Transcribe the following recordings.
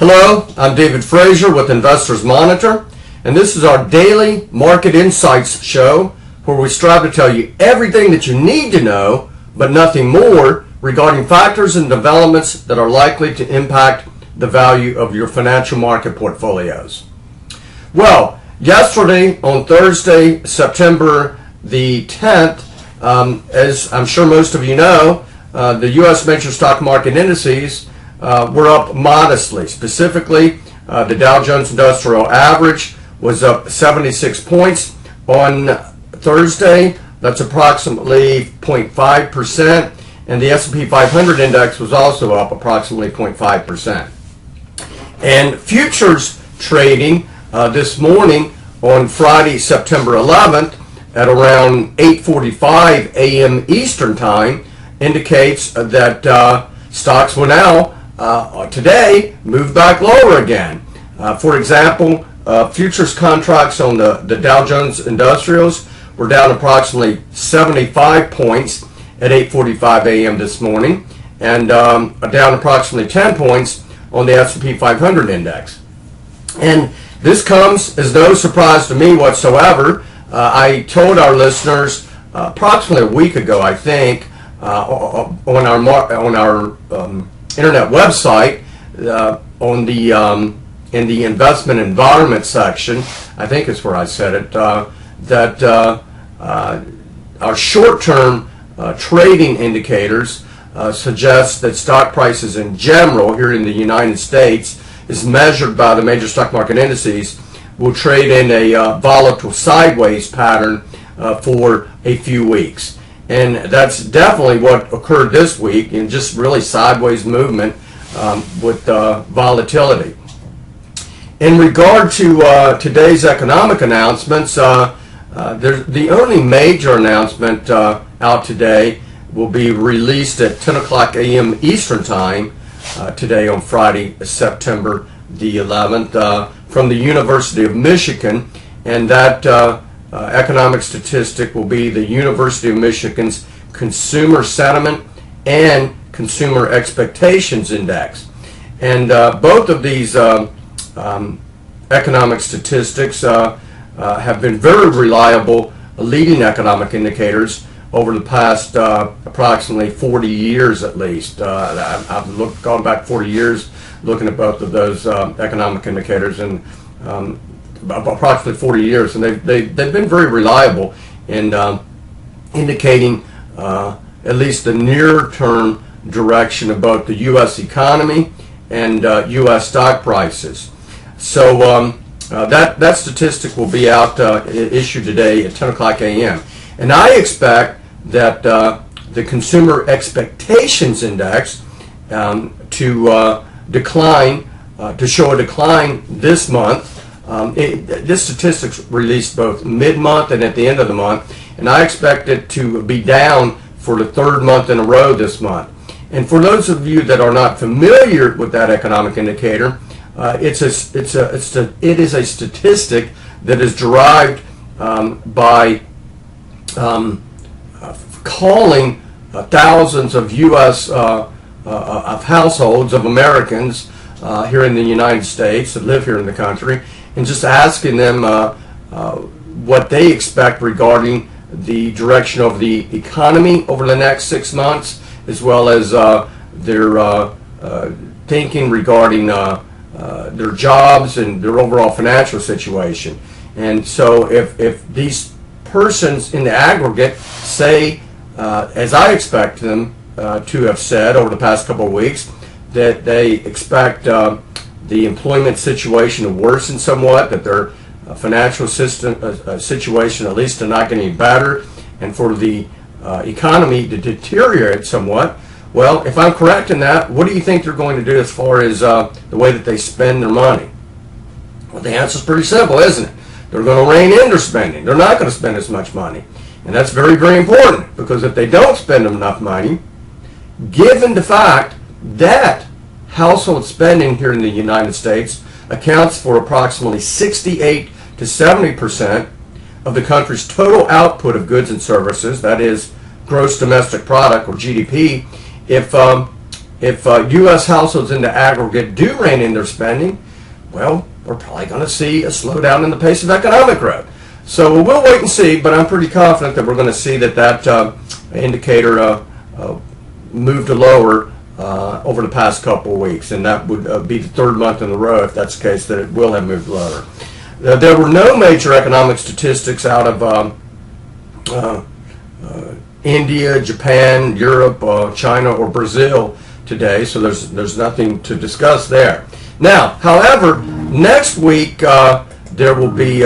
Hello, I'm David Frazier with Investors Monitor, and this is our daily market insights show where we strive to tell you everything that you need to know, but nothing more, regarding factors and developments that are likely to impact the value of your financial market portfolios. Well, yesterday on Thursday, September the 10th, as I'm sure most of you know, the U.S. major stock market indices were up modestly. Specifically, the Dow Jones Industrial Average was up 76 points on Thursday. That's approximately 0.5%. And the S&P 500 index was also up approximately 0.5%. And futures trading this morning on Friday, September 11th at around 8:45 a.m. Eastern Time indicates that stocks will now today move back lower again. For example, futures contracts on the Dow Jones Industrials were down approximately 75 points at 8:45 a.m. this morning, and down approximately 10 points on the S&P 500 index. And this comes as no surprise to me whatsoever. I told our listeners approximately a week ago, I think, on our internet website, in the investment environment section, I think is where I said it, that our short-term trading indicators suggest that stock prices in general here in the United States, is measured by the major stock market indices, will trade in a volatile sideways pattern for a few weeks. And that's definitely what occurred this week, in just really sideways movement with volatility. In regard to today's economic announcements, the only major announcement out today will be released at 10 o'clock a.m. Eastern Time today on Friday, September the 11th, from the University of Michigan, and that economic statistic will be the University of Michigan's Consumer Sentiment and Consumer Expectations Index. And both of these economic statistics have been very reliable leading economic indicators over the past approximately 40 years at least. I've gone back 40 years looking at both of those economic indicators, and approximately 40 years, and they've been very reliable in indicating at least the near-term direction of both the U.S. economy and U.S. stock prices. So that statistic will be out issued today at 10 o'clock a.m. And I expect that the Consumer Expectations Index to decline, to show a decline this month. This statistic's released both mid-month and at the end of the month, and I expect it to be down for the third month in a row this month. And for those of you that are not familiar with that economic indicator, it is a statistic that is derived by calling thousands of U.S. Of households, of Americans here in the United States that live here in the country, and just asking them what they expect regarding the direction of the economy over the next 6 months, as well as their thinking regarding their jobs and their overall financial situation. And so if these persons in the aggregate say, as I expect them to have said over the past couple of weeks, that they expect the employment situation to worsen somewhat, that their financial situation at least to not get any better, and for the economy to deteriorate somewhat. Well, if I'm correct in that, what do you think they're going to do as far as the way that they spend their money? Well, the answer is pretty simple, isn't it? They're going to rein in their spending. They're not going to spend as much money. And that's very, very important, because if they don't spend enough money, given the fact that household spending here in the United States accounts for approximately 68 to 70% of the country's total output of goods and services, that is gross domestic product, or GDP, if if U.S. households in the aggregate do rein in their spending, well, we're probably going to see a slowdown in the pace of economic growth. So we'll wait and see, but I'm pretty confident that we're going to see that indicator move to lower over the past couple of weeks, and that would be the third month in a row, if that's the case, that it will have moved lower. There were no major economic statistics out of India, Japan, Europe, China, or Brazil today, so there's nothing to discuss there. Now, however, next week there will be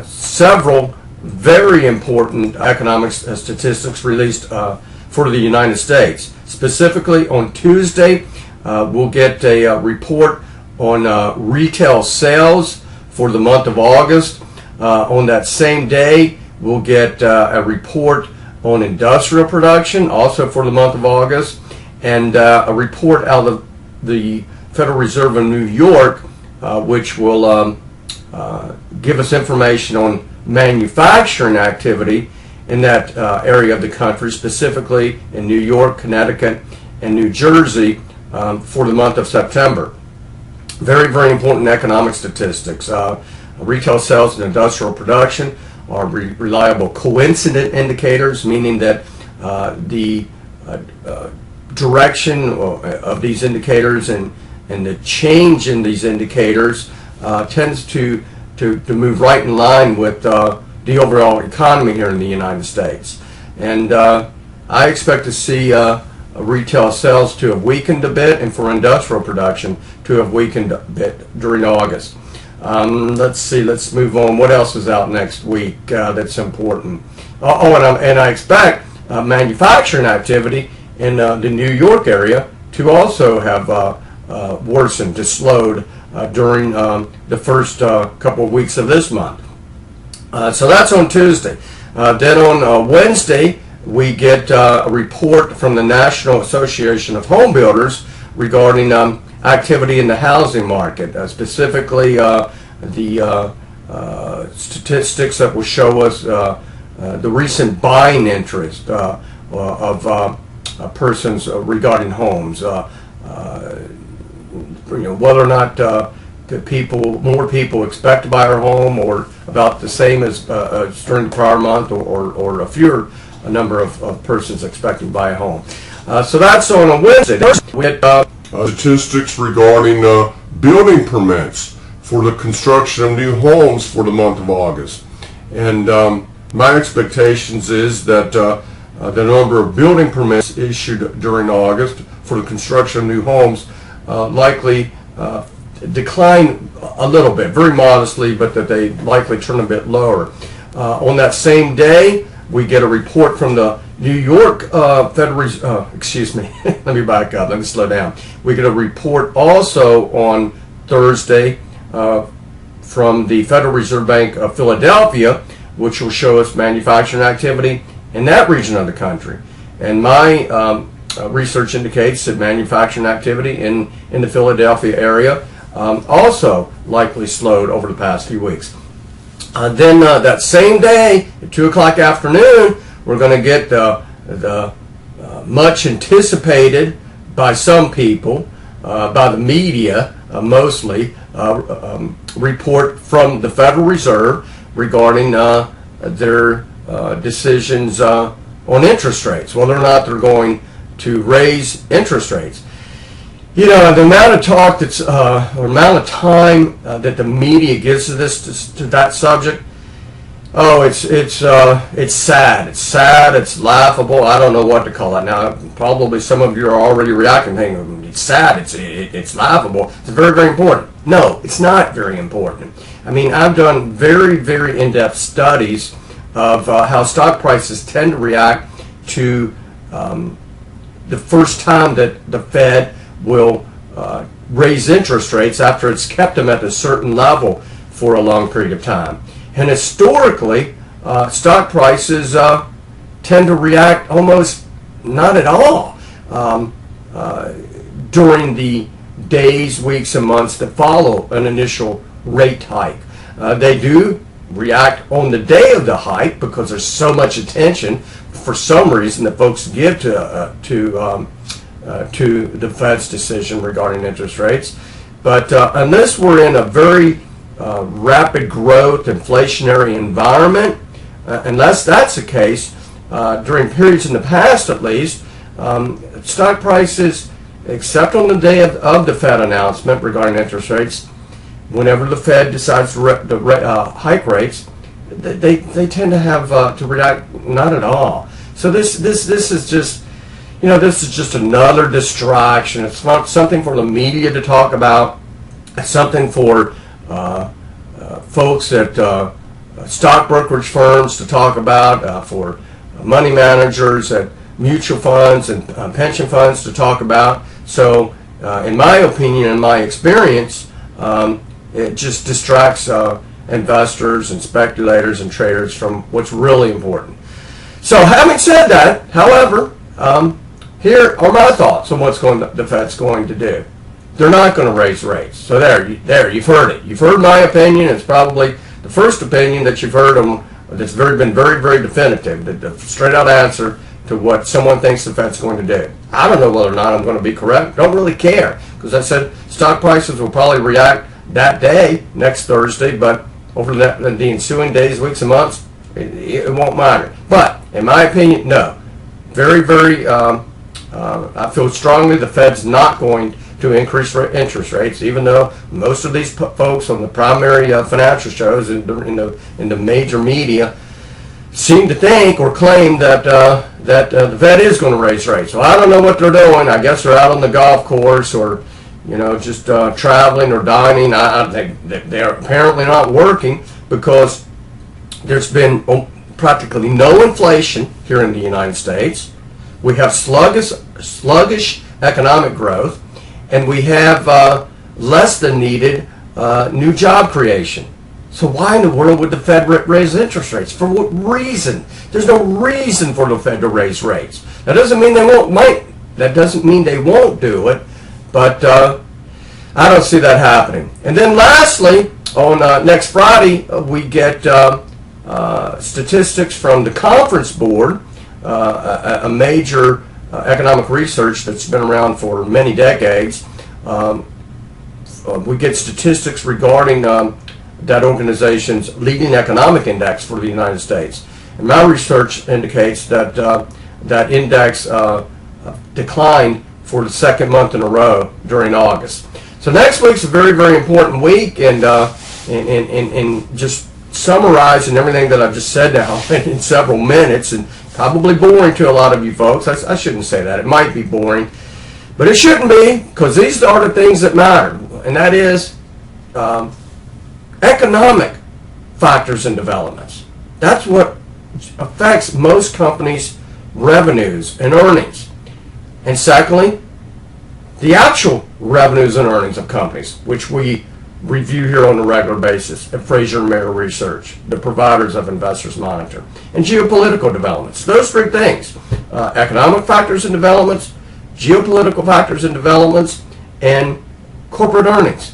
several very important economic statistics released for the United States. Specifically, on Tuesday, we'll get a report on retail sales for the month of August. On that same day, we'll get a report on industrial production, also for the month of August, and a report out of the Federal Reserve in New York, which will give us information on manufacturing activity in that area of the country, specifically in New York, Connecticut, and New Jersey for the month of September. Very, very important economic statistics. Retail sales and industrial production are reliable coincident indicators, meaning that the direction of these indicators and the change in these indicators tends to move right in line with the overall economy here in the United States. And I expect to see retail sales to have weakened a bit, and for industrial production to have weakened a bit during August. Let's see, let's move on. What else is out next week that's important? And I expect manufacturing activity in the New York area to also have worsened, to slowed during the first couple of weeks of this month. So that's on Tuesday. Then on Wednesday, we get a report from the National Association of Home Builders regarding activity in the housing market, specifically the statistics that will show us the recent buying interest of persons regarding homes. Whether or not more people expect to buy our home, or about the same as during the prior month, or a fewer number of persons expecting to buy a home. So that's on a Wednesday. We had statistics regarding building permits for the construction of new homes for the month of August. And my expectations is that the number of building permits issued during August for the construction of new homes likely decline a little bit, very modestly, but that they likely turn a bit lower. On that same day, we get a report from the New York Federal, excuse me, let me back up, let me slow down. We get a report also on Thursday from the Federal Reserve Bank of Philadelphia, which will show us manufacturing activity in that region of the country. And my research indicates that manufacturing activity in the Philadelphia area also likely slowed over the past few weeks. Then that same day, at 2 o'clock afternoon, we're going to get the much anticipated by some people, by the media mostly, report from the Federal Reserve regarding their decisions on interest rates, whether or not they're going to raise interest rates. You know, the amount of talk that's, or amount of time that the media gives to this, to that subject, oh, it's sad. It's sad. It's laughable. I don't know what to call it now. Probably some of you are already reacting, thinking it's sad. It's laughable. It's very, very important. No, it's not very important. I mean, I've done very, very in-depth studies of how stock prices tend to react to the first time that the Fed will raise interest rates after it's kept them at a certain level for a long period of time. And historically, stock prices tend to react almost not at all during the days, weeks, and months that follow an initial rate hike. They do react on the day of the hike because there's so much attention for some reason that folks give to to the Fed's decision regarding interest rates. But unless we're in a very rapid growth inflationary environment, unless that's the case, during periods in the past at least, stock prices, except on the day of the Fed announcement regarding interest rates, whenever the Fed decides to hike rates, they tend to have to react not at all. So this is just, this is just another distraction. It's not something for the media to talk about. It's something for folks at stock brokerage firms to talk about, for money managers at mutual funds and pension funds to talk about. So in my opinion and my experience, it just distracts investors and speculators and traders from what's really important. So having said that, however, here are my thoughts on what's the Fed's going to do. They're not going to raise rates. So there, you've heard it. You've heard my opinion. It's probably the first opinion that you've heard that's been very, very definitive, the straight-out answer to what someone thinks the Fed's going to do. I don't know whether or not I'm going to be correct. Don't really care, because I said stock prices will probably react that day, next Thursday, but over the ensuing days, weeks, and months, it won't matter. But in my opinion, no. Very, very, I feel strongly the Fed's not going to increase interest rates, even though most of these folks on the primary financial shows in the major media seem to think or claim that the Fed is going to raise rates. So I don't know what they're doing. I guess they're out on the golf course or just traveling or dining. I think they're apparently not working, because there's been practically no inflation here in the United States. We have sluggish economic growth, and we have less than needed new job creation. So why in the world would the Fed raise interest rates? For what reason? There's no reason for the Fed to raise rates. That doesn't mean they won't. That doesn't mean they won't do it, but I don't see that happening. And then lastly, on next Friday, we get statistics from the Conference Board, a major economic research that's been around for many decades. We get statistics regarding that organization's leading economic index for the United States. And my research indicates that that index declined for the second month in a row during August. So next week's a very, very important week, and just summarizing everything that I've just said now in several minutes, and probably boring to a lot of you folks. I shouldn't say that. It might be boring, but it shouldn't be, because these are the things that matter, and that is economic factors and developments. That's what affects most companies' revenues and earnings. And secondly, the actual revenues and earnings of companies, which we review here on a regular basis at Frazier Research, the providers of Investors Monitor, and geopolitical developments. Those three things: economic factors and developments, geopolitical factors and developments, and corporate earnings.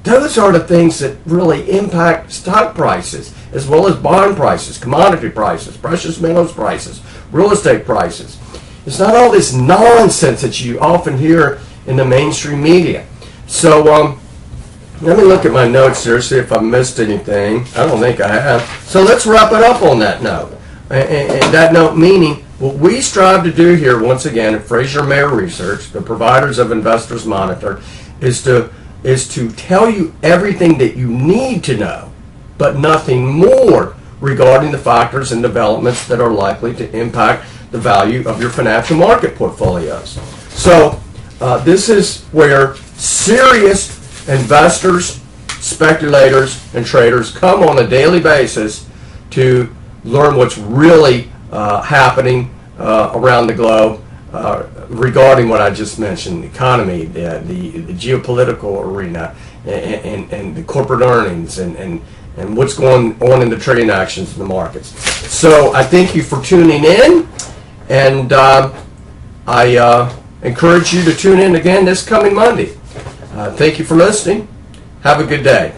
Those are the things that really impact stock prices, as well as bond prices, commodity prices, precious metals prices, real estate prices. It's not all this nonsense that you often hear in the mainstream media. So let me look at my notes here, see if I missed anything. I don't think I have. So let's wrap it up on that note. And that note meaning, what we strive to do here, once again, at Frazier Research, the providers of Investors Monitor, is to tell you everything that you need to know, but nothing more regarding the factors and developments that are likely to impact the value of your financial market portfolios. So this is where serious investors, speculators, and traders come on a daily basis to learn what's really happening around the globe regarding what I just mentioned: the economy, the geopolitical arena, and the corporate earnings, and what's going on in the trading actions in the markets. So I thank you for tuning in, and I encourage you to tune in again this coming Monday. Thank you for listening. Have a good day.